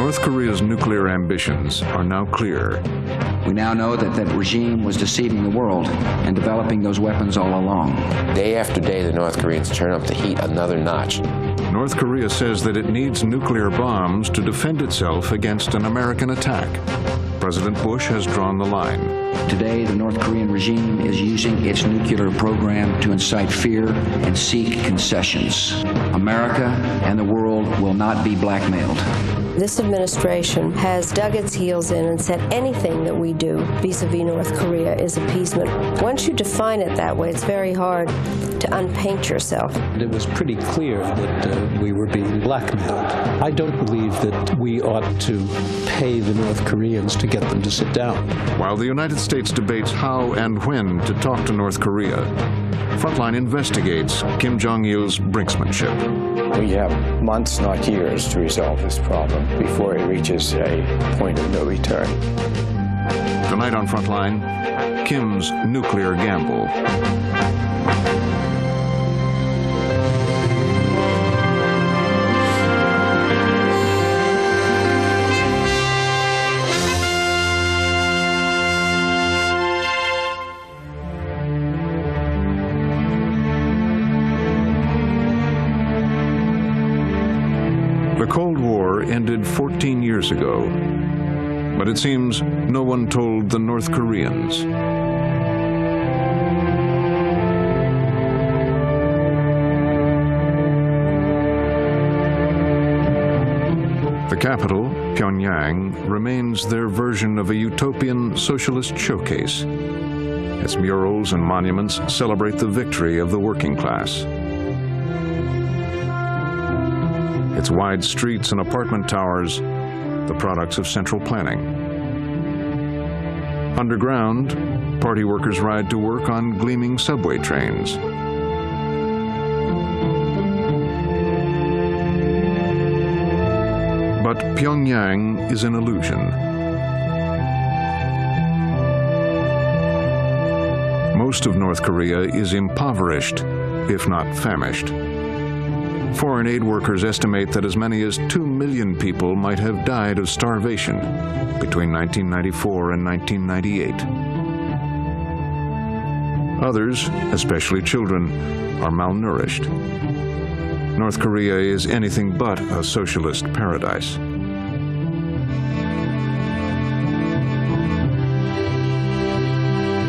North Korea's nuclear ambitions are now clear. We now know that that regime was deceiving the world and developing those weapons all along. Day after day, the North Koreans turn up the heat another notch. North Korea says that it needs nuclear bombs to defend itself against an American attack. President Bush has drawn the line. Today, the North Korean regime is using its nuclear program to incite fear and seek concessions. America and the world will not be blackmailed. This administration has dug its heels in and said anything that we do vis-a-vis North Korea is appeasement. Once you define it that way, it's very hard to unpaint yourself. It was pretty clear that we were being blackmailed. I don't believe that we ought to pay the North Koreans to get them to sit down. While the United States debates how and when to talk to North Korea, Frontline investigates Kim Jong-il's brinksmanship. We have months, not years, to resolve this problem before it reaches a point of no return. Tonight on Frontline, Kim's nuclear gamble. The Cold War ended 14 years ago, but it seems no one told the North Koreans. The capital, Pyongyang, remains their version of a utopian socialist showcase. Its murals and monuments celebrate the victory of the working class. Its wide streets and apartment towers, the products of central planning. Underground, party workers ride to work on gleaming subway trains. But Pyongyang is an illusion. Most of North Korea is impoverished, if not famished. Foreign aid workers estimate that as many as 2 million people might have died of starvation between 1994 and 1998. Others, especially children, are malnourished. North Korea is anything but a socialist paradise.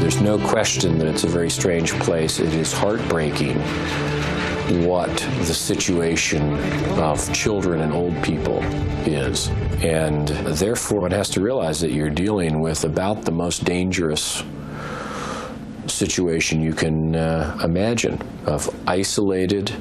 There's no question that it's a very strange place. It is heartbreaking what the situation of children and old people is. And therefore, one has to realize that you're dealing with about the most dangerous situation you can imagine, of isolated,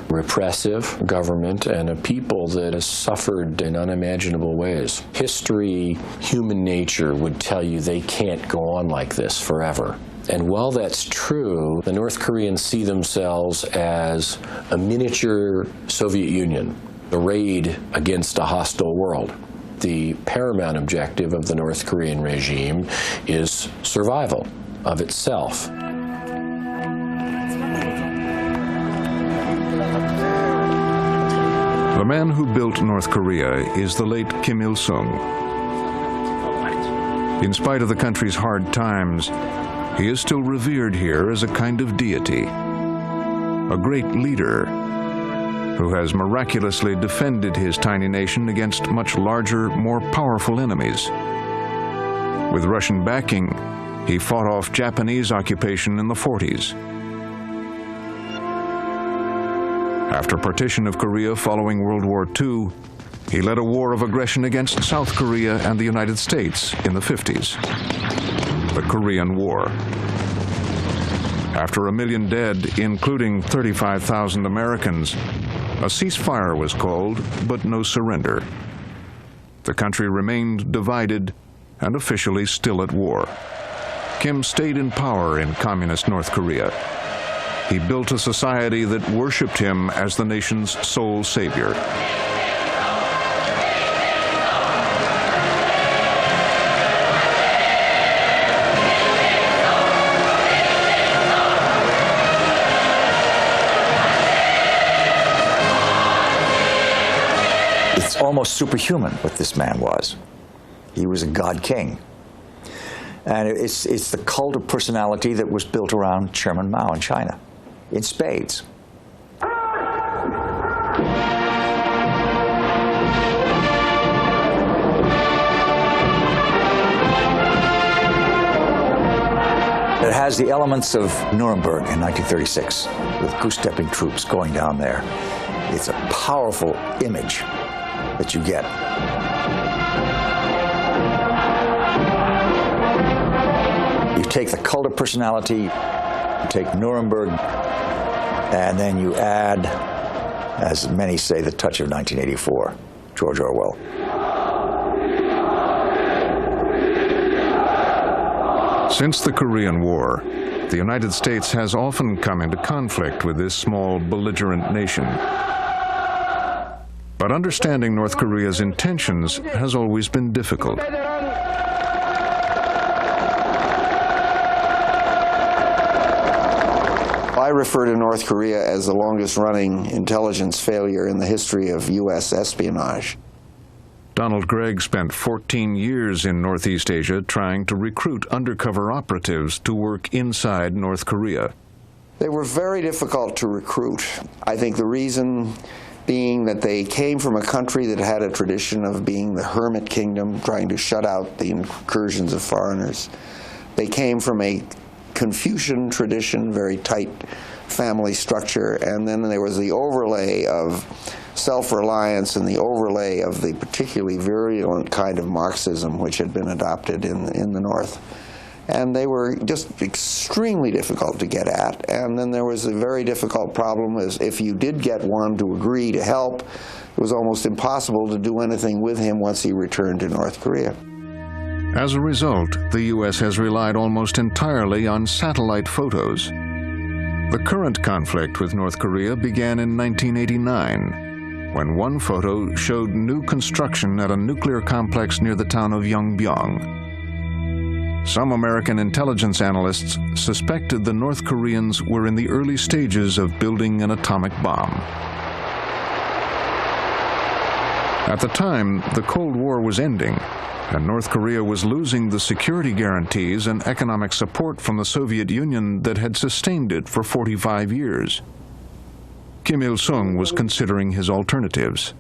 repressive government and a people that has suffered in unimaginable ways. History, human nature would tell you they can't go on like this forever. And while that's true, the North Koreans see themselves as a miniature Soviet Union, arrayed against a hostile world. The paramount objective of the North Korean regime is survival of itself. The man who built North Korea is the late Kim Il-sung. In spite of the country's hard times, he is still revered here as a kind of deity, a great leader who has miraculously defended his tiny nation against much larger, more powerful enemies. With Russian backing, he fought off Japanese occupation in the 40s. After partition of Korea following World War II, he led a war of aggression against South Korea and the United States in the 50s. The Korean War. After 1 million dead, including 35,000 Americans, a ceasefire was called, but no surrender. The country remained divided and officially still at war. Kim stayed in power in communist North Korea. He built a society that worshipped him as the nation's sole savior. It's almost superhuman what this man was. He was a god king. And it's the cult of personality that was built around Chairman Mao in China, in spades. It has the elements of Nuremberg in 1936, with goose-stepping troops going down there. It's a powerful image that you get. You take the cult of personality, you take Nuremberg, and then you add, as many say, the touch of 1984, George Orwell. Since the Korean War, the United States has often come into conflict with this small, belligerent nation. But understanding North Korea's intentions has always been difficult. I refer to North Korea as the longest-running intelligence failure in the history of U.S. espionage. Donald Gregg spent 14 years in Northeast Asia trying to recruit undercover operatives to work inside North Korea. They were very difficult to recruit. I think the reason being that they came from a country that had a tradition of being the hermit kingdom, trying to shut out the incursions of foreigners. They came from a Confucian tradition, very tight family structure, and then there was the overlay of self-reliance and the overlay of the particularly virulent kind of Marxism which had been adopted in the North. And they were just extremely difficult to get at. And then there was a very difficult problem is if you did get one to agree to help, it was almost impossible to do anything with him once he returned to North Korea. As a result, the U.S. has relied almost entirely on satellite photos. The current conflict with North Korea began in 1989, when one photo showed new construction at a nuclear complex near the town of Yongbyon. Some American intelligence analysts suspected the North Koreans were in the early stages of building an atomic bomb. At the time, the Cold War was ending, and North Korea was losing the security guarantees and economic support from the Soviet Union that had sustained it for 45 years. Kim Il-sung was considering his alternatives.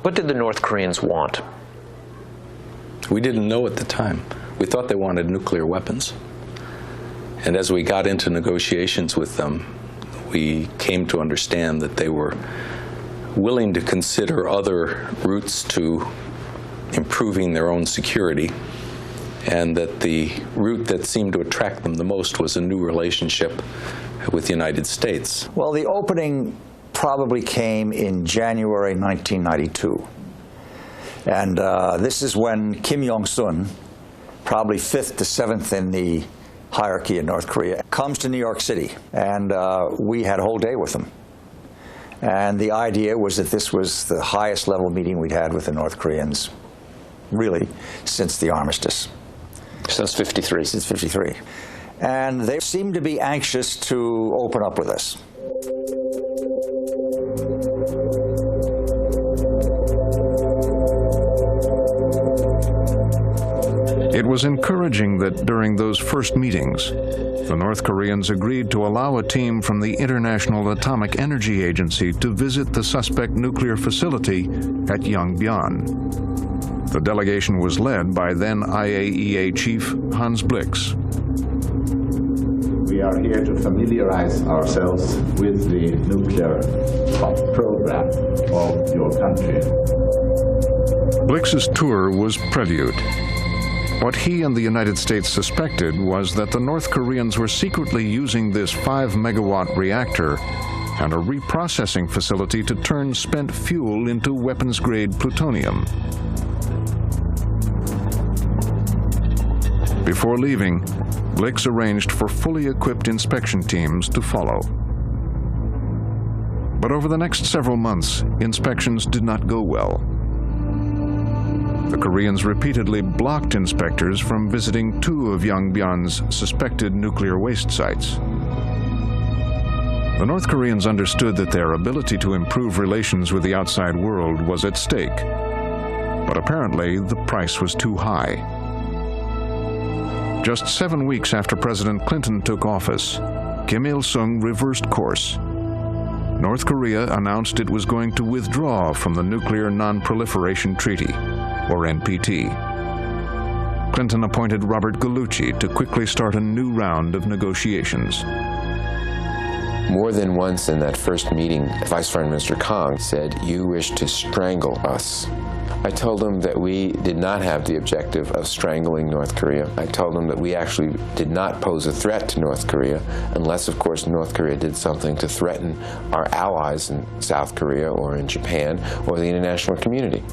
What did the North Koreans want? We didn't know at the time. We thought they wanted nuclear weapons. And as we got into negotiations with them, we came to understand that they were willing to consider other routes to improving their own security, and that the route that seemed to attract them the most was a new relationship with the United States. Well, the opening probably came in January 1992. And this is when Kim Jong-un, probably 5th to 7th in the hierarchy in North Korea, comes to New York City. And we had a whole day with him. And the idea was that this was the highest level meeting we'd had with the North Koreans, really, since the armistice. Since '53. Since '53. And they seemed to be anxious to open up with us. It was encouraging that during those first meetings, the North Koreans agreed to allow a team from the International Atomic Energy Agency to visit the suspect nuclear facility at Yongbyon. The delegation was led by then IAEA Chief Hans Blix. We are here to familiarize ourselves with the nuclear program of your country. Blix's tour was prelude. What he and the United States suspected was that the North Koreans were secretly using this 5-megawatt reactor and a reprocessing facility to turn spent fuel into weapons-grade plutonium. Before leaving, Blix arranged for fully equipped inspection teams to follow. But over the next several months, inspections did not go well. The Koreans repeatedly blocked inspectors from visiting 2 of Yongbyon's suspected nuclear waste sites. The North Koreans understood that their ability to improve relations with the outside world was at stake. But apparently, the price was too high. Just 7 weeks after President Clinton took office, Kim Il-sung reversed course. North Korea announced it was going to withdraw from the Nuclear Non-Proliferation Treaty, or NPT. Clinton appointed Robert Gallucci to quickly start a new round of negotiations. More than once in that first meeting, Vice Foreign Minister Kang said, "You wish to strangle us." I told him that we did not have the objective of strangling North Korea. I told him that we actually did not pose a threat to North Korea, unless, of course, North Korea did something to threaten our allies in South Korea or in Japan or the international community.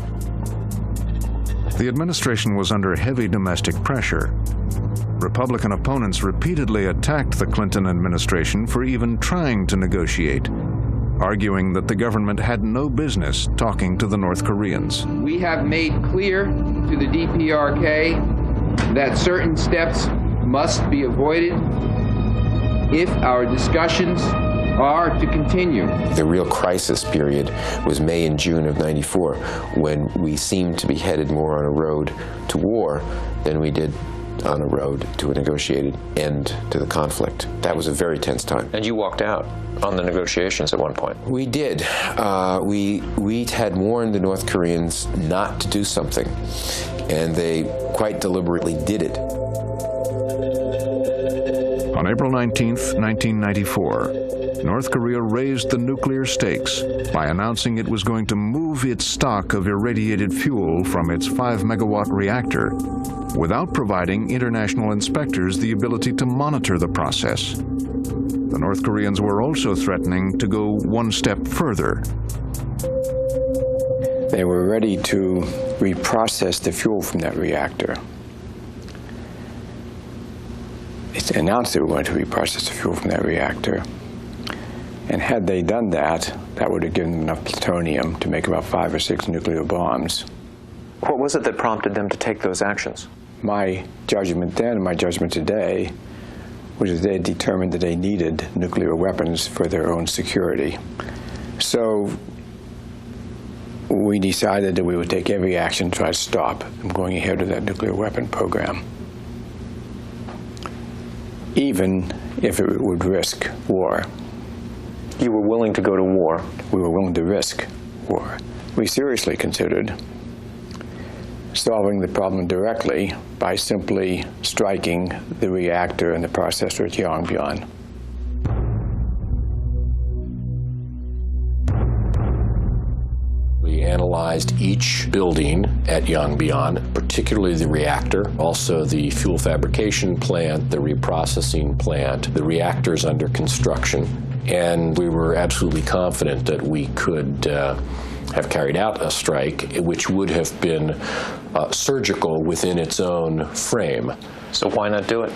The administration was under heavy domestic pressure. Republican opponents repeatedly attacked the Clinton administration for even trying to negotiate, arguing that the government had no business talking to the North Koreans. We have made clear to the DPRK that certain steps must be avoided if our discussions are to continue. The real crisis period was May and June of '94, when we seemed to be headed more on a road to war than we did on a road to a negotiated end to the conflict. That was a very tense time. And you walked out on the negotiations at one point. We did. We had warned the North Koreans not to do something, and they quite deliberately did it. On April 19th, 1994, North Korea raised the nuclear stakes by announcing it was going to move its stock of irradiated fuel from its 5-megawatt reactor without providing international inspectors the ability to monitor the process. The North Koreans were also threatening to go one step further. They were ready to reprocess the fuel from that reactor. It's announced they were going to reprocess the fuel from that reactor. And had they done that, that would have given them enough plutonium to make about 5 or 6 nuclear bombs. What was it that prompted them to take those actions? My judgment then and my judgment today was that they determined that they needed nuclear weapons for their own security. So we decided that we would take every action to try to stop them going ahead with that nuclear weapon program, even if it would risk war. You were willing to go to war? We were willing to risk war. We seriously considered solving the problem directly by simply striking the reactor and the processor at Yongbyon. We analyzed each building at Yongbyon, particularly the reactor, also the fuel fabrication plant, the reprocessing plant, the reactors under construction, and we were absolutely confident that we could have carried out a strike which would have been surgical within its own frame. So why not do it?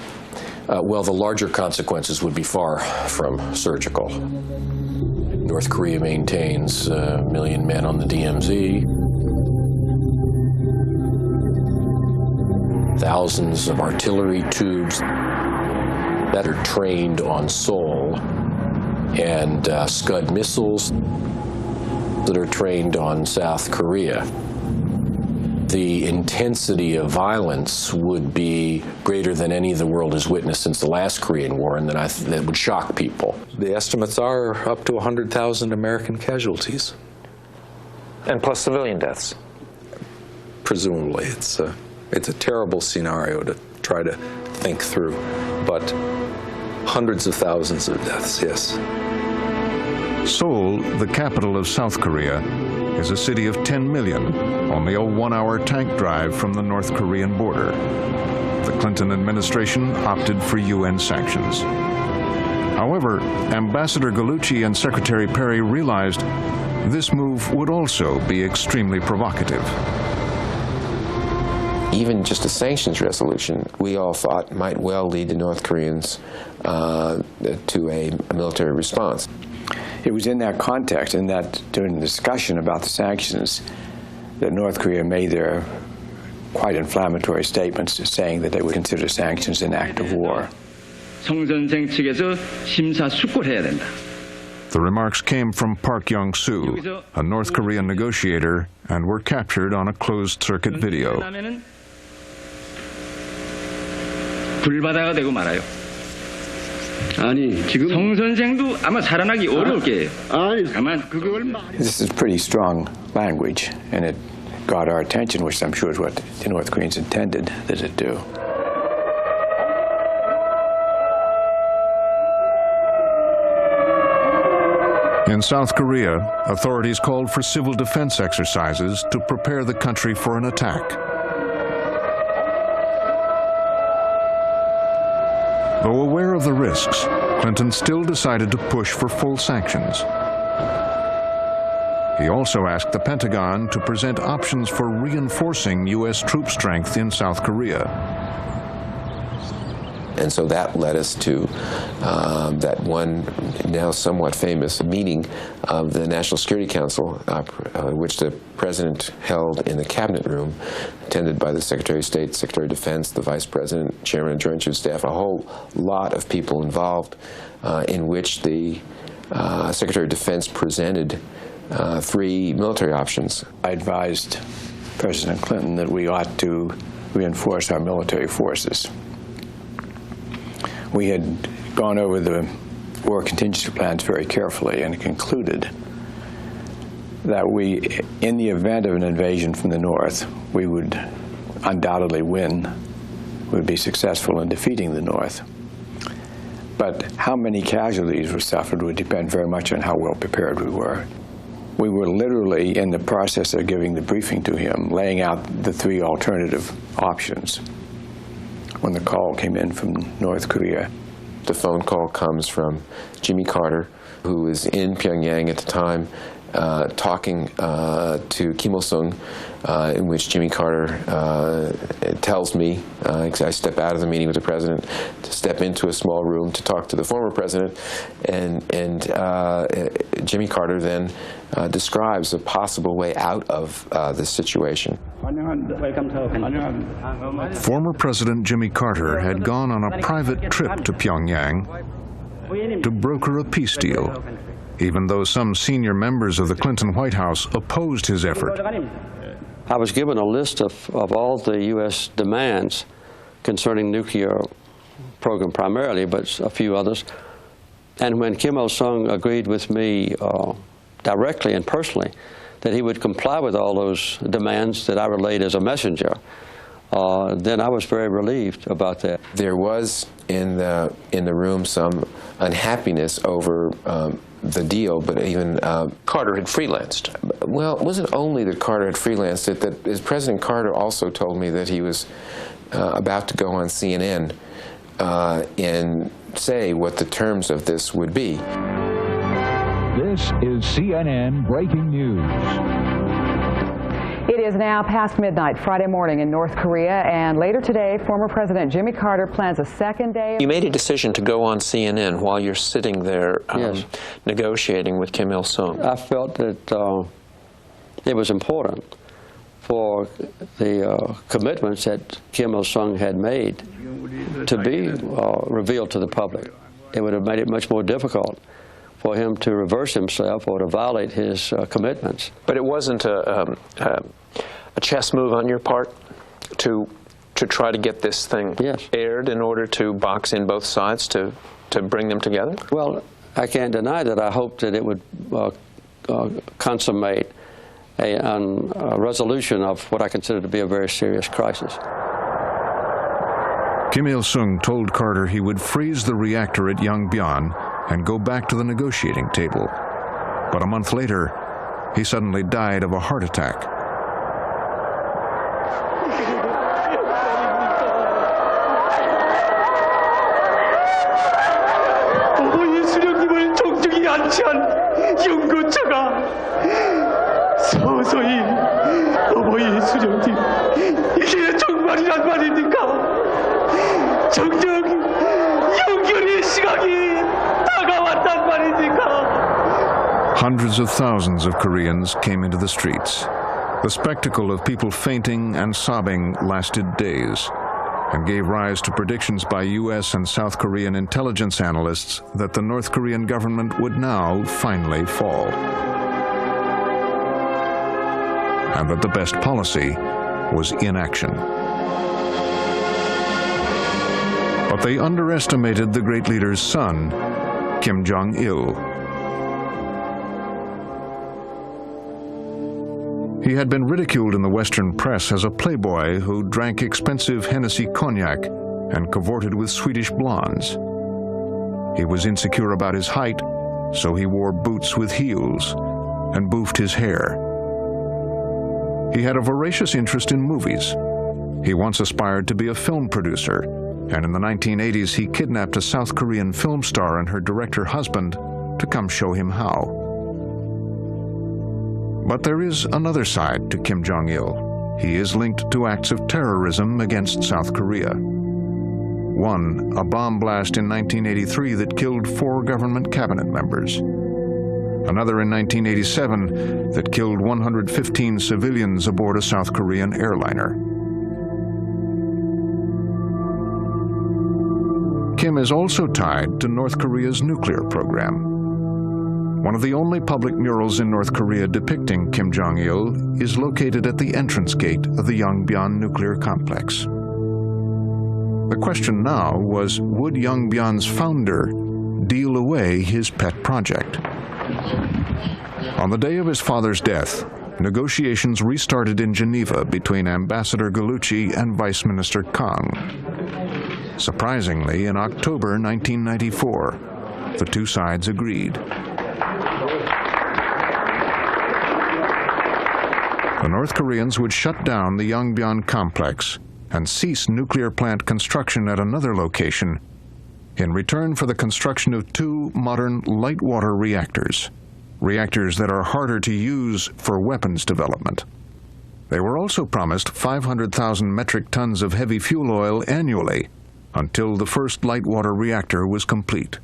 Well, the larger consequences would be far from surgical. North Korea maintains 1 million men on the DMZ, thousands of artillery tubes that are trained on Seoul, and Scud missiles that are trained on South Korea. The intensity of violence would be greater than any the world has witnessed since the last Korean War, and that would shock people. The estimates are up to 100,000 American casualties. And plus civilian deaths? Presumably. It's a terrible scenario to try to think through, but hundreds of thousands of deaths, yes. Seoul, the capital of South Korea, is a city of 10 million, only a 1-hour tank drive from the North Korean border. The Clinton administration opted for UN sanctions. However, Ambassador Gallucci and Secretary Perry realized this move would also be extremely provocative. Even just a sanctions resolution, we all thought might well lead the North Koreans to a military response. It was in that context, and that during the discussion about the sanctions, that North Korea made their quite inflammatory statements saying that they would consider sanctions an act of war. 성 선생 측에서 심사숙고해야 된다. The remarks came from Park Young-soo, a North Korean negotiator, and were captured on a closed-circuit video. 불바다가 되고 말아요. 아니 지금 송 선생도 아마 살아나기 어려울 게요. 다만 그걸 This is pretty strong language, and it got our attention, which I'm sure is what the North Koreans intended that it do. In South Korea, authorities called for civil defense exercises to prepare the country for an attack. Though aware of the risks, Clinton still decided to push for full sanctions. He also asked the Pentagon to present options for reinforcing U.S. troop strength in South Korea. And so that led us to that one now somewhat famous meeting of the National Security Council, which the President held in the Cabinet Room, attended by the Secretary of State, Secretary of Defense, the Vice President, Chairman of Joint Chiefs of Staff, a whole lot of people involved, in which the Secretary of Defense presented 3 military options. I advised President Clinton that we ought to reinforce our military forces. We had gone over the war contingency plans very carefully and concluded that we, in the event of an invasion from the north, we would undoubtedly win, would be successful in defeating the north. But how many casualties were suffered would depend very much on how well prepared we were. We were literally in the process of giving the briefing to him, laying out the 3 alternative options when the call came in from North Korea. The phone call comes from Jimmy Carter, who was in Pyongyang at the time, talking to Kim Il-sung, in which Jimmy Carter tells me, I step out of the meeting with the president to step into a small room to talk to the former president, and Jimmy Carter then describes a possible way out of this situation. Former President Jimmy Carter had gone on a private trip to Pyongyang to broker a peace deal, even though some senior members of the Clinton White House opposed his effort. I was given a list of all the U.S. demands concerning nuclear program primarily, but a few others. And when Kim Il-sung agreed with me directly and personally that he would comply with all those demands that I relayed as a messenger, then I was very relieved about that. There was in the room some unhappiness over the deal, but even Carter had freelanced. Well, it wasn't only that Carter had freelanced it, that President Carter also told me that he was about to go on CNN and say what the terms of this would be. This is CNN Breaking News. It is now past midnight Friday morning in North Korea, and later today, former President Jimmy Carter plans a second day. You made a decision to go on CNN while you're sitting there negotiating with Kim Il-sung. I felt that it was important for the commitments that Kim Il-sung had made to be revealed to the public. It would have made it much more difficult for him to reverse himself or to violate his commitments. But it wasn't a chess move on your part to try to get this thing aired in order to box in both sides to bring them together? Well, I can't deny that I hoped that it would consummate a resolution of what I consider to be a very serious crisis. Kim Il-sung told Carter he would freeze the reactor at Yongbyon and go back to the negotiating table. But a month later, he suddenly died of a heart attack. 서서히 어머니 수정님 이게 정말이란 말입니까? 정정 영결의 시각이 다가왔단 말입니까? Hundreds of thousands of Koreans came into the streets. The spectacle of people fainting and sobbing lasted days. and gave rise to predictions by U.S. and South Korean intelligence analysts that the North Korean government would now finally fall, and that the best policy was inaction. But they underestimated the great leader's son, Kim Jong-il. He had been ridiculed in the Western press as a playboy who drank expensive Hennessy cognac and cavorted with Swedish blondes. He was insecure about his height, so he wore boots with heels and boofed his hair. He had a voracious interest in movies. He once aspired to be a film producer, and in the 1980s he kidnapped a South Korean film star and her director husband to come show him how. But there is another side to Kim Jong-il. He is linked to acts of terrorism against South Korea. One, a bomb blast in 1983 that killed 4 government cabinet members. Another in 1987 that killed 115 civilians aboard a South Korean airliner. Kim is also tied to North Korea's nuclear program. One of the only public murals in North Korea depicting Kim Jong-il is located at the entrance gate of the Yongbyon nuclear complex. The question now was, would Yongbyan's founder deal away his pet project? On the day of his father's death, negotiations restarted in Geneva between Ambassador Gallucci and Vice Minister Kang. Surprisingly, in October 1994, the two sides agreed. The North Koreans would shut down the Yongbyon complex and cease nuclear plant construction at another location in return for the construction of 2 modern light water reactors, reactors that are harder to use for weapons development. They were also promised 500,000 metric tons of heavy fuel oil annually until the first light water reactor was complete.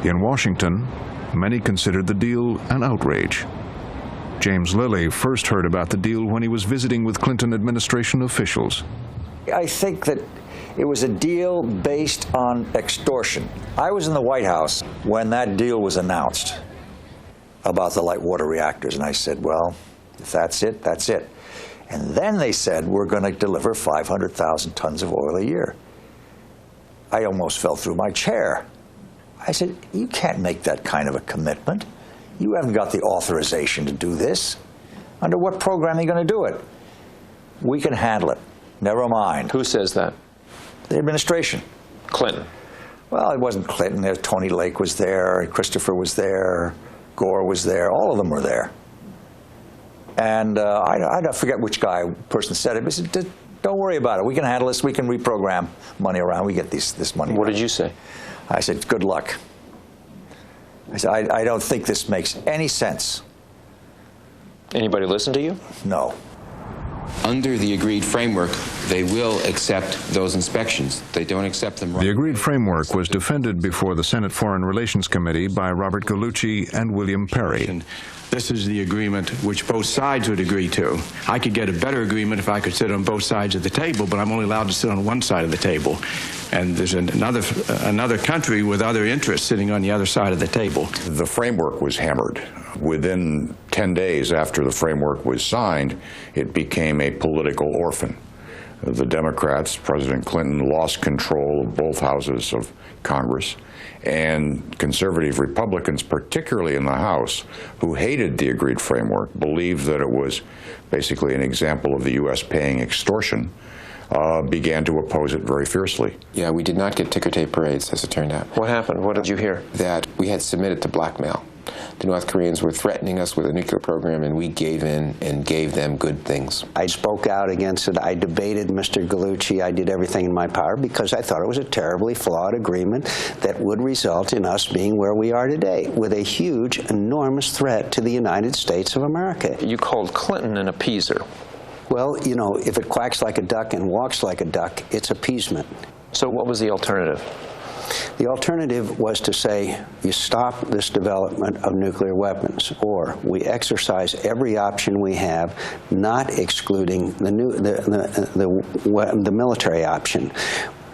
In Washington, many considered the deal an outrage. James Lilly first heard about the deal when he was visiting with Clinton administration officials. I think that it was a deal based on extortion. I was in the White House when that deal was announced about the light water reactors, and I said, well, if that's it, that's it. And then they said, we're going to deliver 500,000 tons of oil a year. I almost fell through my chair. I said, you can't make that kind of a commitment. You haven't got the authorization to do this. Under what program are you going to do it? We can handle it. Never mind. Who says that? The administration. Clinton. Well, it wasn't Clinton. Tony Lake was there. Christopher was there. Gore was there. All of them were there. And I forget which person said it, but he said, don't worry about it. We can handle this. We can reprogram money around. We get this money. What did you say? I said, good luck. I said, I don't think this makes any sense. Anybody listen to you? No. Under the agreed framework, they will accept those inspections. They don't accept them. The agreed framework was defended before the Senate Foreign Relations Committee by Robert Gallucci and William Perry. This is the agreement which both sides would agree to. I could get a better agreement if I could sit on both sides of the table, but I'm only allowed to sit on one side of the table. And there's another country with other interests sitting on the other side of the table. The framework was hammered. Within 10 days after the framework was signed, it became a political orphan. The Democrats, President Clinton, lost control of both houses of Congress, and conservative Republicans, particularly in the House, who hated the agreed framework, believed that it was basically an example of the U.S. paying extortion, began to oppose it very fiercely. Yeah, we did not get ticker tape parades, as it turned out. What happened? What did you hear? That we had submitted to blackmail. The North Koreans were threatening us with a nuclear program, and we gave in and gave them good things. I spoke out against it. I debated Mr. Gallucci. I did everything in my power because I thought it was a terribly flawed agreement that would result in us being where we are today, with a huge, enormous threat to the United States of America. You called Clinton an appeaser. Well, you know, if it quacks like a duck and walks like a duck, it's appeasement. So what was the alternative? The alternative was to say, you stop this development of nuclear weapons, or we exercise every option we have, not excluding the military option.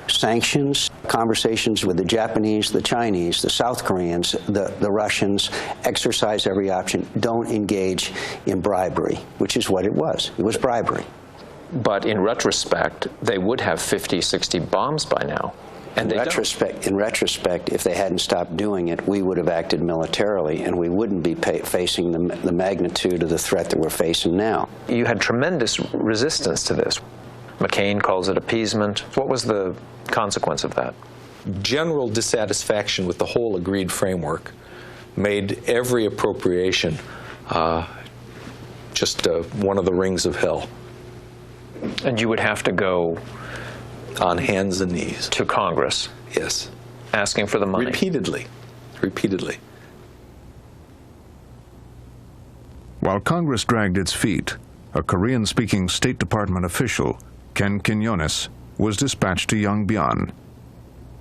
Sanctions, conversations with the Japanese, the Chinese, the South Koreans, the Russians, exercise every option. Don't engage in bribery, which is what it was. It was bribery. But in retrospect, they would have 50, 60 bombs by now. And in retrospect, if they hadn't stopped doing it, we would have acted militarily, and we wouldn't be facing the magnitude of the threat that we're facing now. You had tremendous resistance to this. McCain calls it appeasement. What was the consequence of that? General dissatisfaction with the whole agreed framework made every appropriation just one of the rings of hell. And you would have to go on hands and knees to Congress. Yes. Asking for the money. Repeatedly. While Congress dragged its feet, a Korean-speaking State Department official, Ken Quinones, was dispatched to Yongbyon.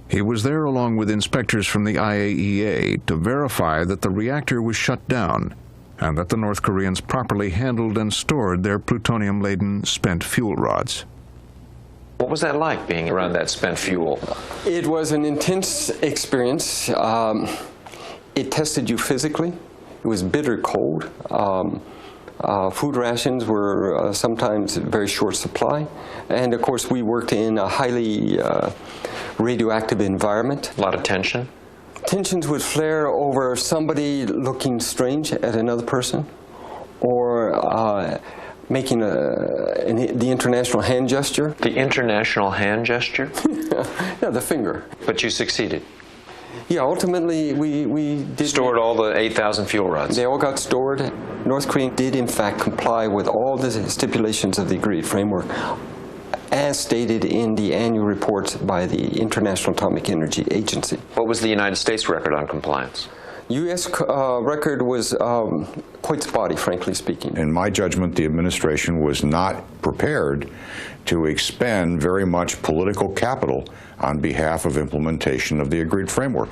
He was there along with inspectors from the IAEA to verify that the reactor was shut down and that the North Koreans properly handled and stored their plutonium-laden spent fuel rods. What was that like, being around that spent fuel? It was an intense experience. It tested you physically. It was bitter cold. Food rations were sometimes very short supply. And of course, we worked in a highly radioactive environment. A lot of tension? Tensions would flare over somebody looking strange at another person, or making the international hand gesture. The international hand gesture? Yeah, the finger. But you succeeded? Yeah, ultimately we did. Stored all the 8,000 fuel rods? They all got stored. North Korea did in fact comply with all the stipulations of the agreed framework, as stated in the annual reports by the International Atomic Energy Agency. What was the United States record on compliance? U.S. record was quite spotty, frankly speaking. In my judgment, the administration was not prepared to expend very much political capital on behalf of implementation of the agreed framework.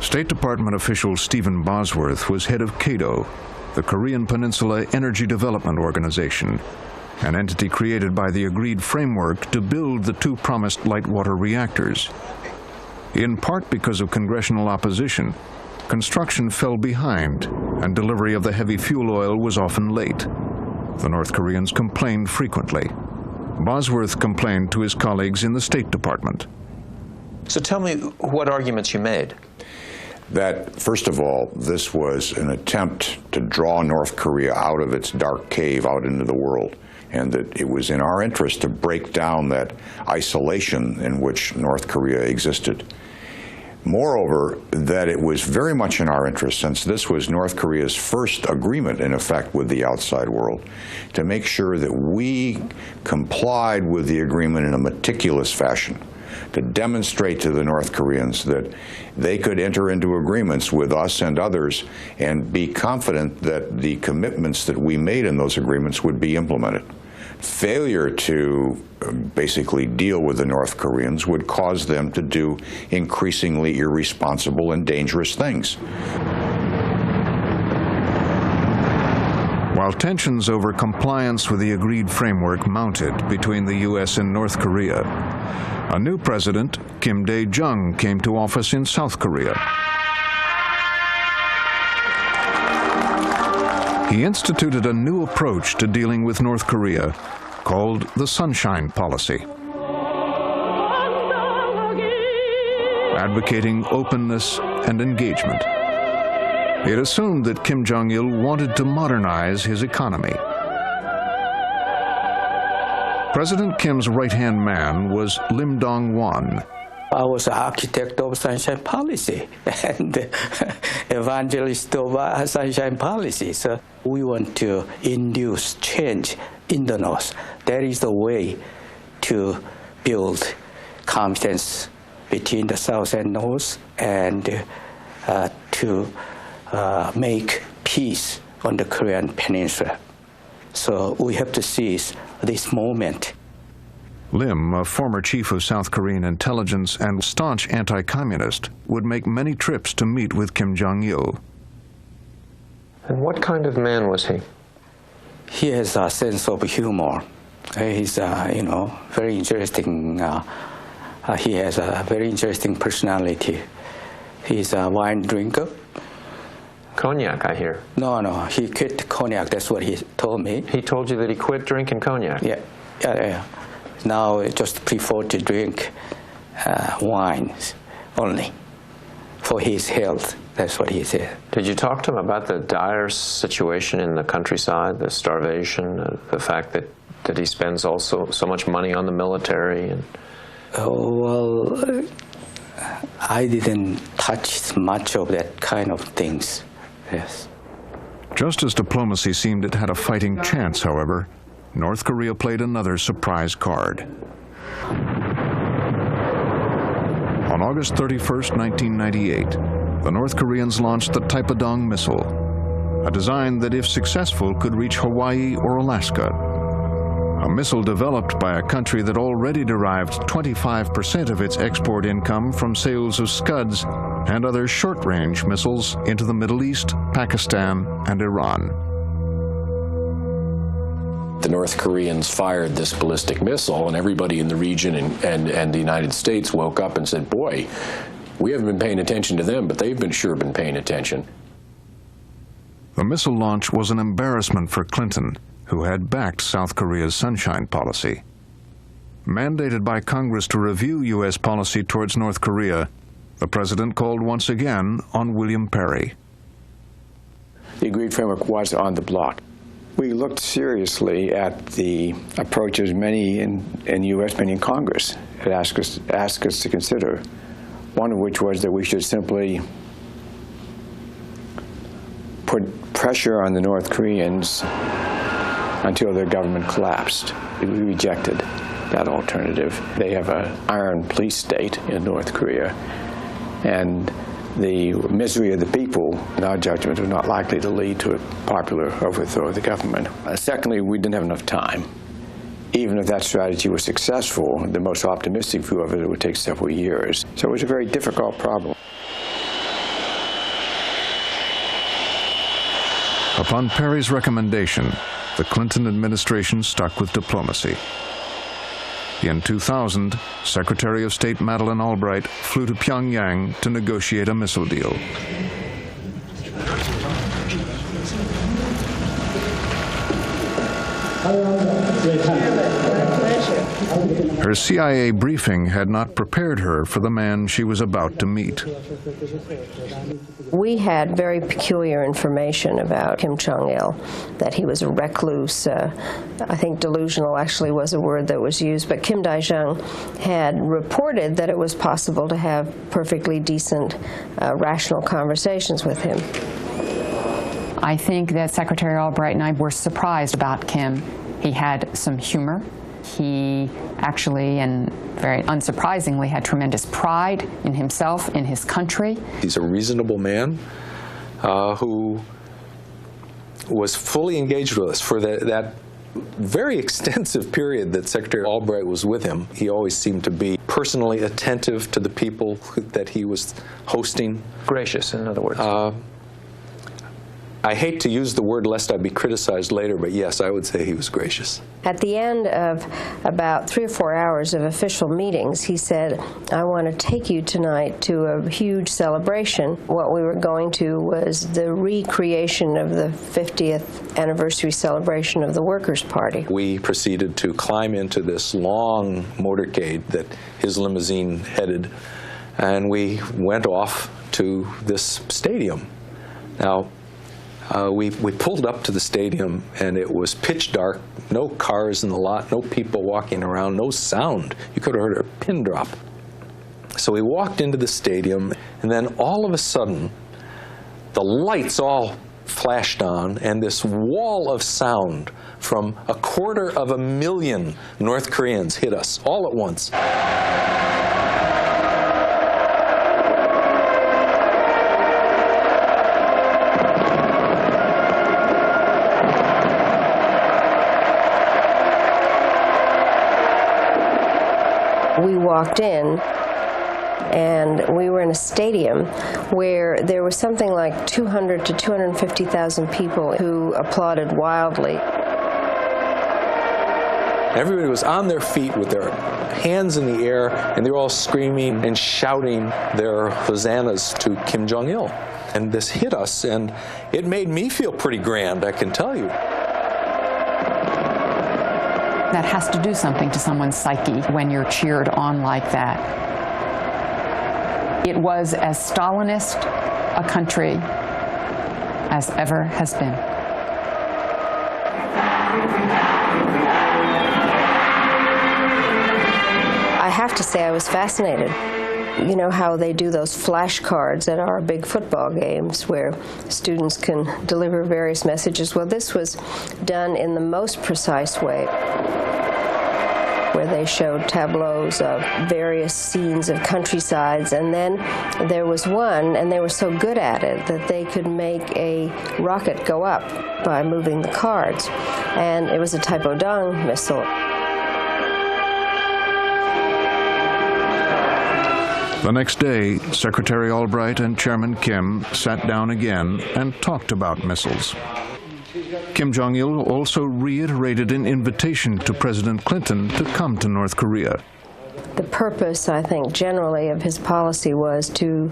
State Department official Stephen Bosworth was head of CATO, the Korean Peninsula Energy Development Organization, an entity created by the agreed framework to build the two promised light water reactors. In part because of congressional opposition, construction fell behind, and delivery of the heavy fuel oil was often late. The North Koreans complained frequently. Bosworth complained to his colleagues in the State Department. So tell me what arguments you made. That, first of all, this was an attempt to draw North Korea out of its dark cave out into the world, and that it was in our interest to break down that isolation in which North Korea existed. Moreover, that it was very much in our interest, since this was North Korea's first agreement, in effect, with the outside world, to make sure that we complied with the agreement in a meticulous fashion, to demonstrate to the North Koreans that they could enter into agreements with us and others and be confident that the commitments that we made in those agreements would be implemented. Failure to basically deal with the North Koreans would cause them to do increasingly irresponsible and dangerous things. While tensions over compliance with the agreed framework mounted between the U.S. and North Korea, a new president, Kim Dae-jung, came to office in South Korea. He instituted a new approach to dealing with North Korea called the Sunshine Policy, advocating openness and engagement. It assumed that Kim Jong-il wanted to modernize his economy. President Kim's right-hand man was Lim Dong-won. I was an architect of Sunshine Policy and evangelist of Sunshine Policy. So we want to induce change in the North. That is the way to build confidence between the South and North, and to make peace on the Korean Peninsula. So we have to seize this moment. Lim, a former chief of South Korean intelligence and staunch anti-communist, would make many trips to meet with Kim Jong-il. And what kind of man was he? He has a sense of humor. He's, very interesting. He has a very interesting personality. He's a wine drinker. Cognac, I hear. No, he quit cognac. That's what he told me. He told you that he quit drinking cognac? Yeah. Now I just prefer to drink wines only for his health. That's what he said. Did you talk to him about the dire situation in the countryside, the starvation, the fact that he spends also so much money on the military? And well, I didn't touch much of that kind of things. Yes. Just as diplomacy seemed it had a fighting chance, however, North Korea played another surprise card. On August 31st, 1998, the North Koreans launched the Taepadong missile, a design that, if successful, could reach Hawaii or Alaska. A missile developed by a country that already derived 25% of its export income from sales of Scuds and other short-range missiles into the Middle East, Pakistan, and Iran. The North Koreans fired this ballistic missile, and everybody in the region and the United States woke up and said, boy, we haven't been paying attention to them, but they've sure been paying attention. The missile launch was an embarrassment for Clinton, who had backed South Korea's Sunshine Policy. Mandated by Congress to review U.S. policy towards North Korea, the president called once again on William Perry. The agreed framework was on the block. We looked seriously at the approaches many in U.S., many in Congress had asked us to consider, one of which was that we should simply put pressure on the North Koreans until their government collapsed. We rejected that alternative. They have an iron police state in North Korea, and the misery of the people, in our judgment, was not likely to lead to a popular overthrow of the government. Secondly, we didn't have enough time. Even if that strategy was successful, the most optimistic view of it would take several years. So it was a very difficult problem. Upon Perry's recommendation, the Clinton administration stuck with diplomacy. In 2000, Secretary of State Madeleine Albright flew to Pyongyang to negotiate a missile deal. Her CIA briefing had not prepared her for the man she was about to meet. We had very peculiar information about Kim Jong-il, that he was a recluse. I think delusional actually was a word that was used, but Kim Dae-jung had reported that it was possible to have perfectly decent, rational conversations with him. I think that Secretary Albright and I were surprised about Kim. He had some humor. He actually, and very unsurprisingly, had tremendous pride in himself, in his country. He's a reasonable man who was fully engaged with us for that very extensive period that Secretary Albright was with him. He always seemed to be personally attentive to the people that he was hosting. Gracious, in other words. I hate to use the word lest I be criticized later, but yes, I would say he was gracious. At the end of about 3 or 4 hours of official meetings, he said, I want to take you tonight to a huge celebration. What we were going to was the recreation of the 50th anniversary celebration of the Workers' Party. We proceeded to climb into this long motorcade that his limousine headed, and we went off to this stadium. Now, we pulled up to the stadium, and it was pitch dark, no cars in the lot, no people walking around, no sound. You could have heard a pin drop. So we walked into the stadium, and then all of a sudden, the lights all flashed on, and this wall of sound from 250,000 North Koreans hit us all at once. walked in, and we were in a stadium where there was something like 200 to 250,000 people who applauded wildly. Everybody was on their feet with their hands in the air, and they were all screaming and shouting their hosannas to Kim Jong-il. And this hit us, and it made me feel pretty grand, I can tell you. That has to do something to someone's psyche when you're cheered on like that. It was as Stalinist a country as ever has been. I have to say I was fascinated. You know how they do those flashcards at our big football games where students can deliver various messages? Well, this was done in the most precise way, where they showed tableaus of various scenes of countrysides, and then there was one, and they were so good at it that they could make a rocket go up by moving the cards, and it was a Taepodong missile. The next day, Secretary Albright and Chairman Kim sat down again and talked about missiles. Kim Jong-il also reiterated an invitation to President Clinton to come to North Korea. The purpose, I think, generally of his policy was to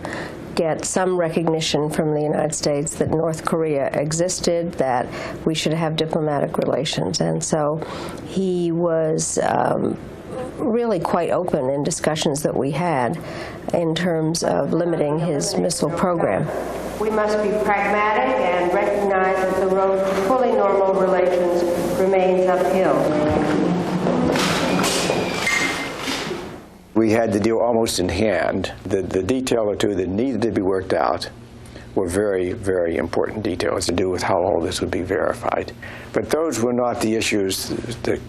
get some recognition from the United States that North Korea existed, that we should have diplomatic relations. And so he was really quite open in discussions that we had in terms of limiting his missile program. We must be pragmatic and recognize that the road to fully normal relations remains uphill. We had the deal almost in hand. The detail or two that needed to be worked out were very, very important details to do with how all this would be verified. But those were not the issues that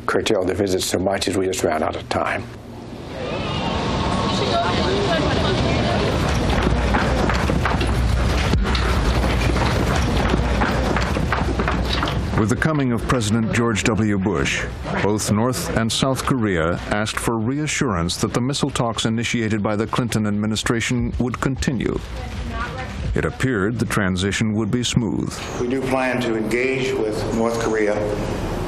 curtailed the visit so much as we just ran out of time. With the coming of President George W. Bush, both North and South Korea asked for reassurance that the missile talks initiated by the Clinton administration would continue. It appeared the transition would be smooth. We do plan to engage with North Korea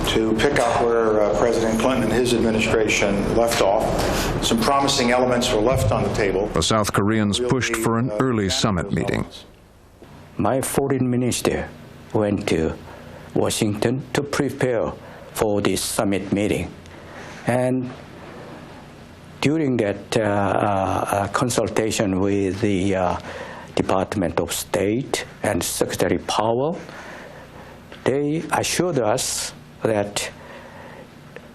to pick up where President Clinton and his administration left off. Some promising elements were left on the table. The South Koreans pushed for an early summit meeting. My foreign minister went to Washington to prepare for this summit meeting. And during that consultation with the Department of State and Secretary Powell, they assured us that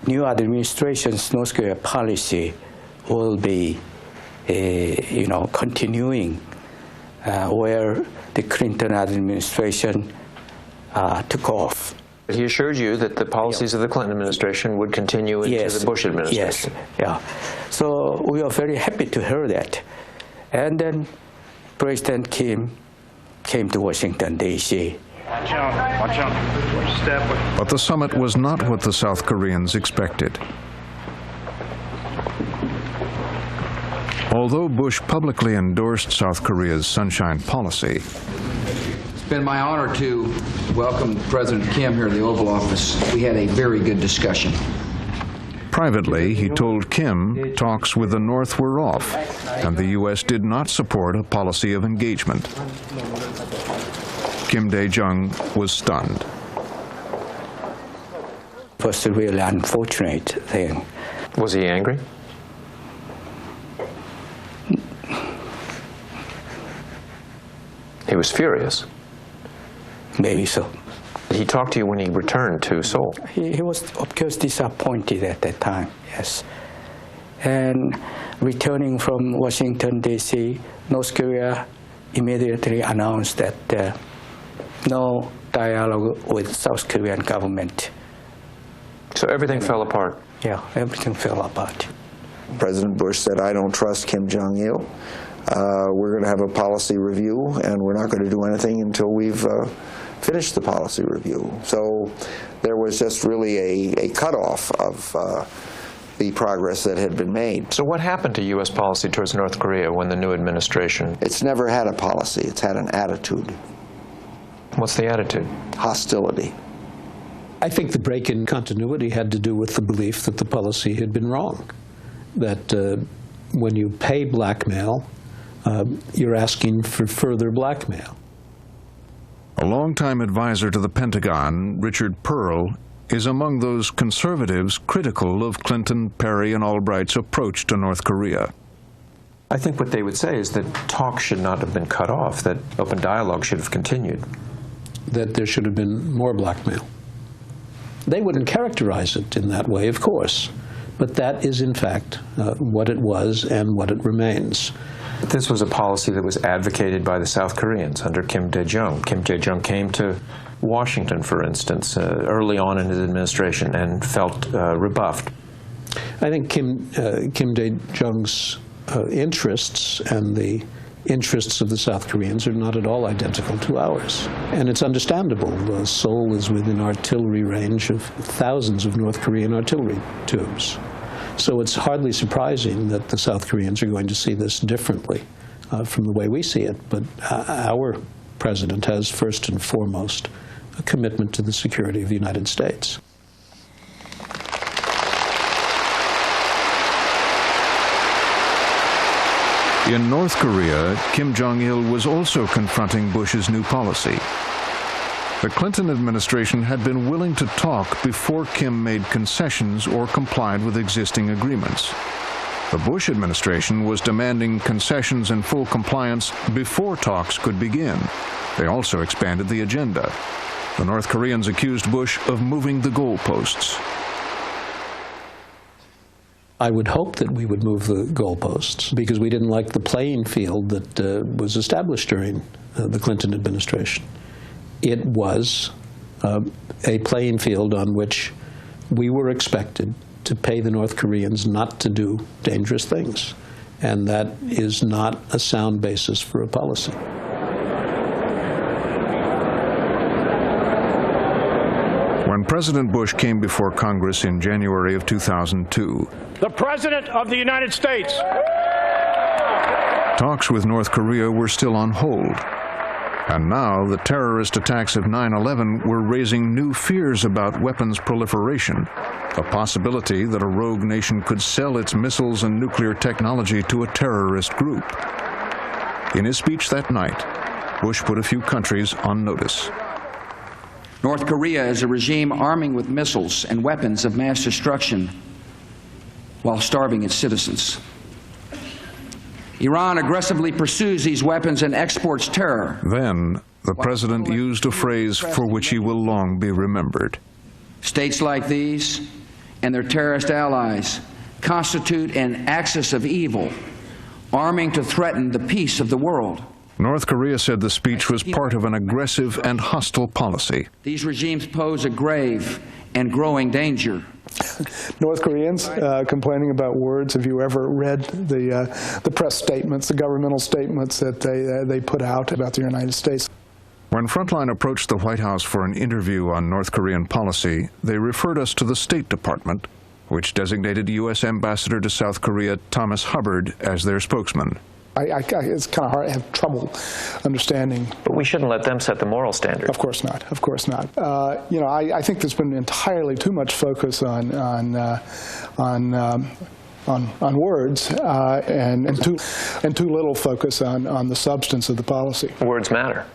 new administration's North Korea policy will be, continuing where the Clinton administration took off. He assured you that the policies of the Clinton administration would continue into the Bush administration. Yes, yeah. So we are very happy to hear that. And then President Kim came to Washington, D.C. Watch out, watch out. Watch step. But the summit was not what the South Koreans expected. Although Bush publicly endorsed South Korea's Sunshine Policy, it's been my honor to welcome President Kim here in the Oval Office. We had a very good discussion. privately, he told Kim talks with the North were off, and the U.S. did not support a policy of engagement. Kim Dae-jung was stunned. It was a really unfortunate thing. Was he angry? He was furious. Maybe so. He talked to you when he returned to Seoul. He was, of course, disappointed at that time, yes. And returning from Washington, D.C., North Korea immediately announced that no dialogue with South Korean government. So everything fell apart? Yeah, everything fell apart. President Bush said, I don't trust Kim Jong-il. We're going to have a policy review, and we're not going to do anything until we've finished the policy review. So there was just really a cutoff of the progress that had been made. So what happened to U.S. policy towards North Korea when the new administration? It's never had a policy. It's had an attitude. What's the attitude? Hostility. I think the break in continuity had to do with the belief that the policy had been wrong, that when you pay blackmail, you're asking for further blackmail. A longtime advisor to the Pentagon, Richard Pearl, is among those conservatives critical of Clinton, Perry, and Albright's approach to North Korea. I think what they would say is that talk should not have been cut off, that open dialogue should have continued. That there should have been more blackmail. They wouldn't characterize it in that way, of course, but that is in fact what it was and what it remains. This was a policy that was advocated by the South Koreans under Kim Dae-jung. Kim Dae-jung came to Washington, for instance, early on in his administration and felt rebuffed. I think Kim Dae-jung's interests and the interests of the South Koreans are not at all identical to ours. And it's understandable. Seoul is within artillery range of thousands of North Korean artillery tubes. So it's hardly surprising that the South Koreans are going to see this differently from the way we see it. But our president has, first and foremost, a commitment to the security of the United States. In North Korea, Kim Jong-il was also confronting Bush's new policy. The Clinton administration had been willing to talk before Kim made concessions or complied with existing agreements. The Bush administration was demanding concessions and full compliance before talks could begin. They also expanded the agenda. The North Koreans accused Bush of moving the goalposts. I would hope that we would move the goalposts because we didn't like the playing field that was established during the Clinton administration. It was a playing field on which we were expected to pay the North Koreans not to do dangerous things. And that is not a sound basis for a policy. When President Bush came before Congress in January of 2002, the President of the United States. Talks with North Korea were still on hold. And now the terrorist attacks of 9/11 were raising new fears about weapons proliferation, a possibility that a rogue nation could sell its missiles and nuclear technology to a terrorist group. In his speech that night, Bush put a few countries on notice. North Korea is a regime arming with missiles and weapons of mass destruction while starving its citizens. Iran aggressively pursues these weapons and exports terror. Then, the president used a phrase for which he will long be remembered. States like these and their terrorist allies constitute an axis of evil, arming to threaten the peace of the world. North Korea said the speech was part of an aggressive and hostile policy. These regimes pose a grave and growing danger. North Koreans complaining about words. Have you ever read the press statements, the governmental statements that they put out about the United States? When Frontline approached the White House for an interview on North Korean policy, they referred us to the State Department, which designated U.S. Ambassador to South Korea Thomas Hubbard as their spokesman. It's kind of hard. I have trouble understanding. But we shouldn't let them set the moral standard. Of course not. Of course not. I think there's been entirely too much focus on words and too little focus on the substance of the policy. Words matter.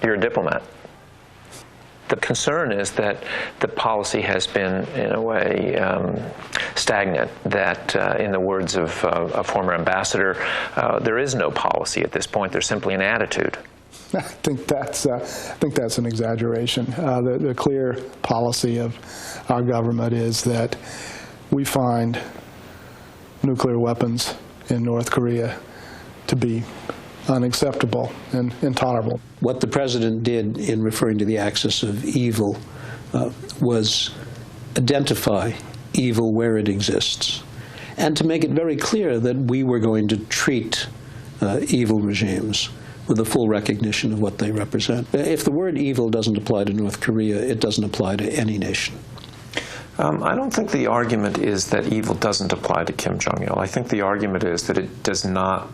You're a diplomat. The concern is that the policy has been, in a way, stagnant, that in the words of a former ambassador, there is no policy at this point. There's simply an attitude. I think that's an exaggeration. The clear policy of our government is that we find nuclear weapons in North Korea to be unacceptable and intolerable. What the president did in referring to the axis of evil was identify evil where it exists and to make it very clear that we were going to treat evil regimes with a full recognition of what they represent. If the word evil doesn't apply to North Korea, it doesn't apply to any nation. I don't think the argument is that evil doesn't apply to Kim Jong-il. I think the argument is that it does not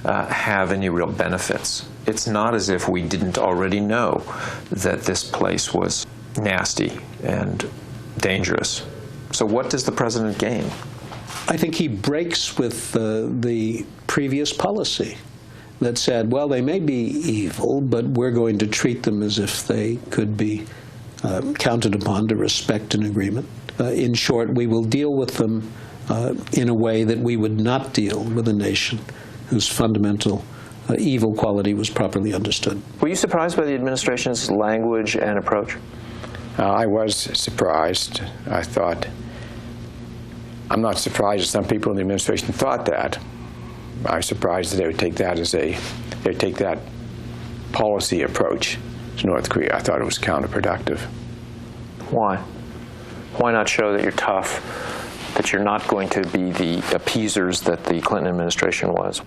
have any real benefits. It's not as if we didn't already know that this place was nasty and dangerous. So what does the president gain? I think he breaks with the previous policy that said, well, they may be evil, but we're going to treat them as if they could be counted upon to respect an agreement. In short, we will deal with them in a way that we would not deal with a nation whose fundamental evil quality was properly understood. Were you surprised by the administration's language and approach? I was surprised. I thought, I'm not surprised that some people in the administration thought that. I was surprised that they would take that as they'd take that policy approach to North Korea. I thought it was counterproductive. Why? Why not show that you're tough, that you're not going to be the appeasers that the Clinton administration was?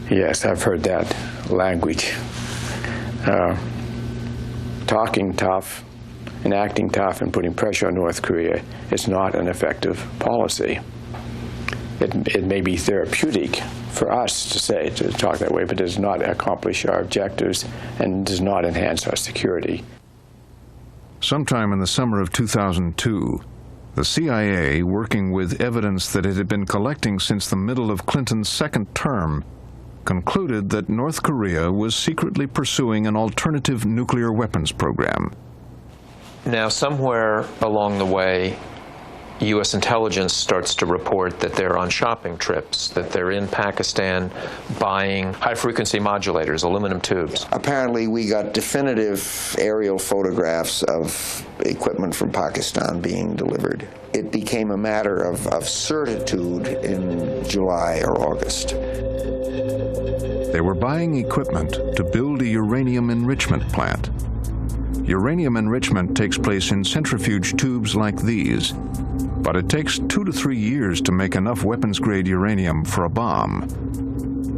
Yes, I've heard that language. Talking tough and acting tough and putting pressure on North Korea is not an effective policy. It may be therapeutic for us to talk that way, but it does not accomplish our objectives and does not enhance our security. Sometime in the summer of 2002, the CIA, working with evidence that it had been collecting since the middle of Clinton's second term, concluded that North Korea was secretly pursuing an alternative nuclear weapons program. Now, somewhere along the way, U.S. intelligence starts to report that they're on shopping trips, that they're in Pakistan buying high-frequency modulators, aluminum tubes. Apparently, we got definitive aerial photographs of equipment from Pakistan being delivered. It became a matter of certitude in July or August. They were buying equipment to build a uranium enrichment plant. Uranium enrichment takes place in centrifuge tubes like these, but it takes 2 to 3 years to make enough weapons-grade uranium for a bomb.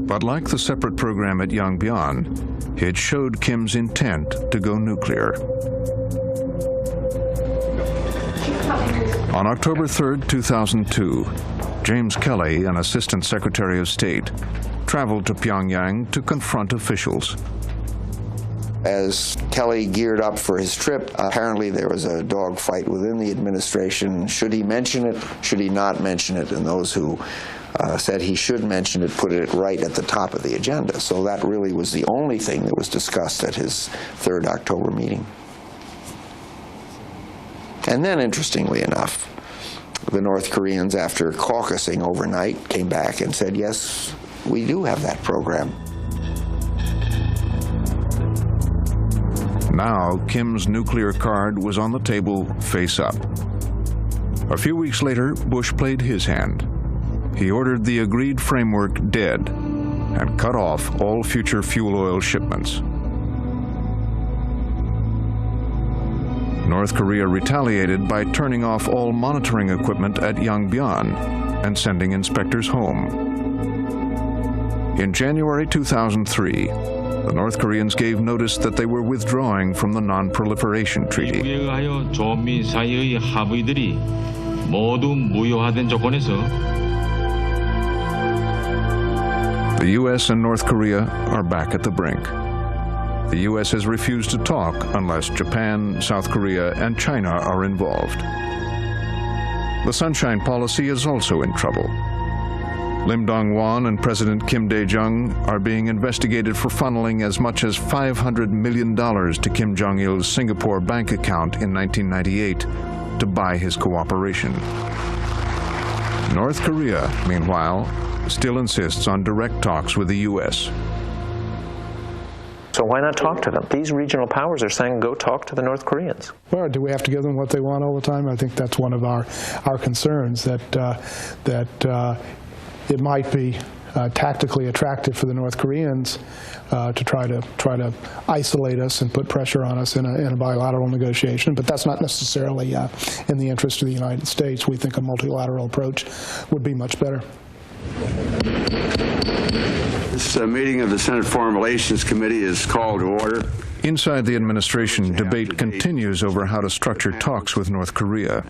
But like the separate program at Yongbyon, it showed Kim's intent to go nuclear. On October 3, 2002, James Kelly, an Assistant Secretary of State, traveled to Pyongyang to confront officials. As Kelly geared up for his trip, apparently there was a dogfight within the administration. Should he mention it? Should he not mention it? And those who said he should mention it put it right at the top of the agenda. So that really was the only thing that was discussed at his 3rd October meeting. And then, interestingly enough, the North Koreans, after caucusing overnight, came back and said, yes, we do have that program. Now, Kim's nuclear card was on the table face up. A few weeks later, Bush played his hand. He ordered the agreed framework dead and cut off all future fuel oil shipments. North Korea retaliated by turning off all monitoring equipment at Yongbyon and sending inspectors home. In January 2003, the North Koreans gave notice that they were withdrawing from the Non-Proliferation Treaty. The U.S. and North Korea are back at the brink. The U.S. has refused to talk unless Japan, South Korea, and China are involved. The Sunshine Policy is also in trouble. Lim Dong-won and President Kim Dae-jung are being investigated for funneling as much as $500 million to Kim Jong-il's Singapore bank account in 1998 to buy his cooperation. North Korea, meanwhile, still insists on direct talks with the U.S. So why not talk to them? These regional powers are saying, go talk to the North Koreans. Well, do we have to give them what they want all the time? I think that's one of our concerns, that it might be tactically attractive for the North Koreans to try to isolate us and put pressure on us in a bilateral negotiation, but that's not necessarily in the interest of the United States. We think a multilateral approach would be much better. This meeting of the Senate Foreign Relations Committee is called to order. Inside the administration, debate continues over how to structure talks with North Korea.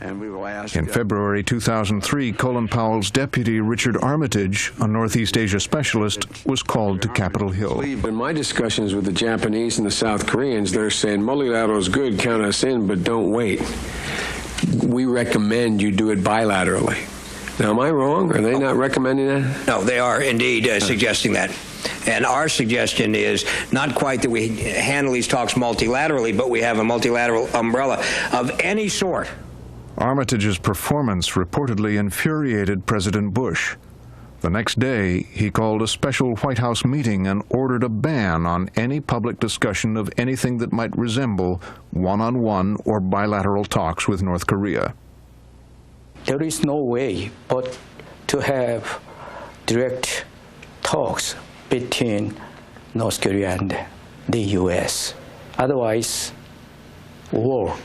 In February 2003, Colin Powell's deputy, Richard Armitage, a Northeast Asia specialist, was called to Capitol Hill. In my discussions with the Japanese and the South Koreans, they're saying multilateral is good, count us in, but don't wait. We recommend you do it bilaterally. Now, am I wrong? Are they not recommending that? No, they are indeed suggesting that. And our suggestion is not quite that we handle these talks multilaterally, but we have a multilateral umbrella of any sort. Armitage's performance reportedly infuriated President Bush. The next day, he called a special White House meeting and ordered a ban on any public discussion of anything that might resemble one-on-one or bilateral talks with North Korea. There is no way but to have direct talks between North Korea and the U.S. Otherwise, war.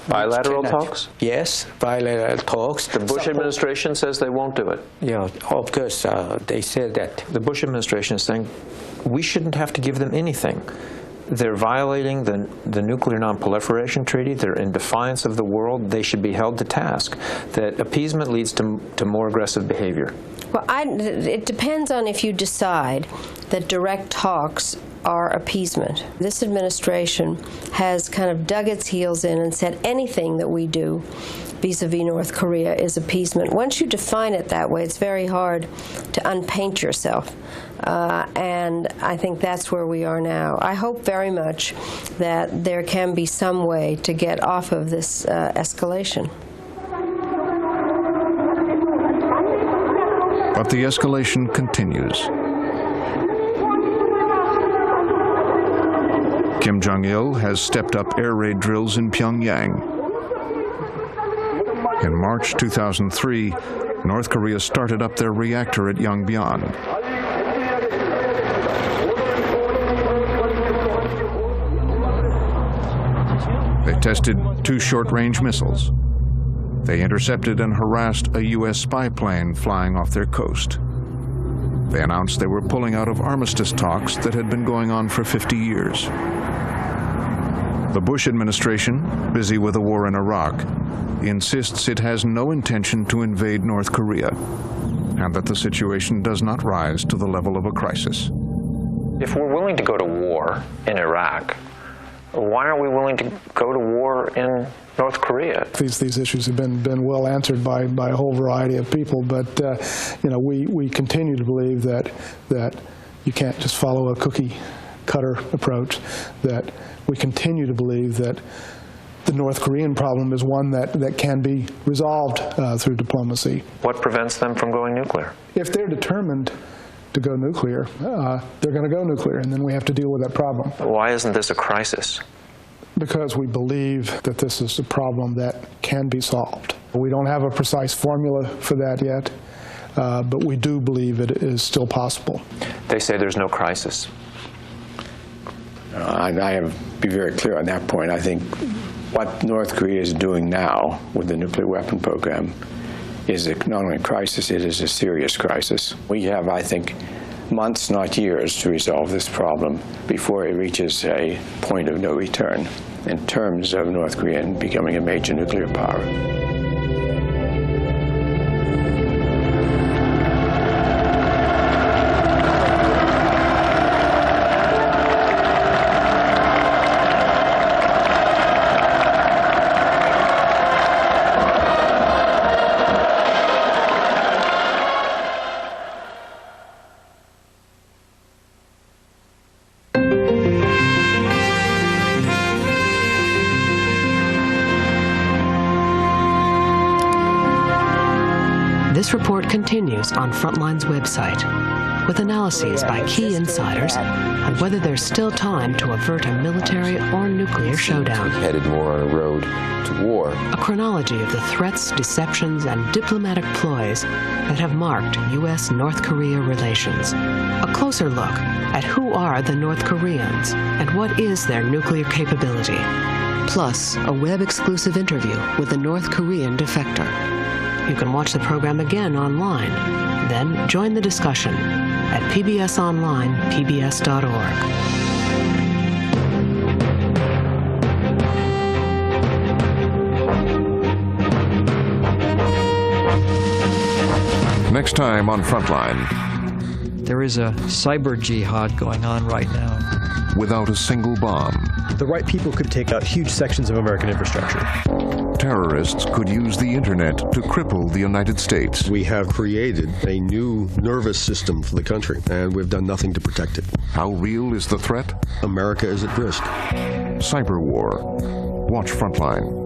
Bilateral talks? Yes, bilateral talks. The Bush administration says they won't do it. Yeah, of course, they said that. The Bush administration is saying we shouldn't have to give them anything. They're violating the Nuclear Non-Proliferation Treaty. They're in defiance of the world. They should be held to task. That appeasement leads to more aggressive behavior. Well, it depends on if you decide that direct talks are appeasement. This administration has kind of dug its heels in and said anything that we do vis-a-vis North Korea is appeasement. Once you define it that way, it's very hard to unpaint yourself. And I think that's where we are now. I hope very much that there can be some way to get off of this escalation. But the escalation continues. Kim Jong-il has stepped up air raid drills in Pyongyang. In March 2003, North Korea started up their reactor at Yongbyon. They tested 2 short-range missiles. They intercepted and harassed a U.S. spy plane flying off their coast. They announced they were pulling out of armistice talks that had been going on for 50 years. The Bush administration, busy with the war in Iraq, insists it has no intention to invade North Korea, and that the situation does not rise to the level of a crisis. If we're willing to go to war in Iraq, why aren't we willing to go to war in North Korea? These issues have been well answered by a whole variety of people, but we continue to believe that you can't just follow a cookie cutter approach. That we continue to believe that the North Korean problem is one that can be resolved through diplomacy. What prevents them from going nuclear? If they're determined to go nuclear, they're going to go nuclear, and then we have to deal with that problem. Why isn't this a crisis? Because we believe that this is a problem that can be solved. We don't have a precise formula for that yet, but we do believe it is still possible. They say there's no crisis. I have to be very clear on that point. I think what North Korea is doing now with the nuclear weapon program is not only a crisis, it is a serious crisis. We have, I think, months, not years, to resolve this problem before it reaches a point of no return in terms of North Korea becoming a major nuclear power. This report continues on Frontline's website with analyses by key insiders on whether there's still time to avert a military or nuclear showdown. Headed more on a road to war. A chronology of the threats, deceptions, and diplomatic ploys that have marked U.S.-North Korea relations. A closer look at who are the North Koreans and what is their nuclear capability. Plus, a web-exclusive interview with the North Korean defector. You can watch the program again online Then join the discussion at PBS Online, pbs.org. Next time on Frontline. There is a cyber jihad going on right now. Without a single bomb. The right people could take out huge sections of American infrastructure. Terrorists could use the internet to cripple the United States. We have created a new nervous system for the country, and we've done nothing to protect it. How real is the threat? America is at risk. Cyber war. Watch Frontline.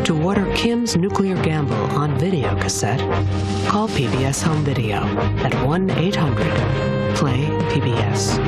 To order Kim's nuclear gamble on video cassette, call PBS Home Video at 1-800-PLAY-PBS.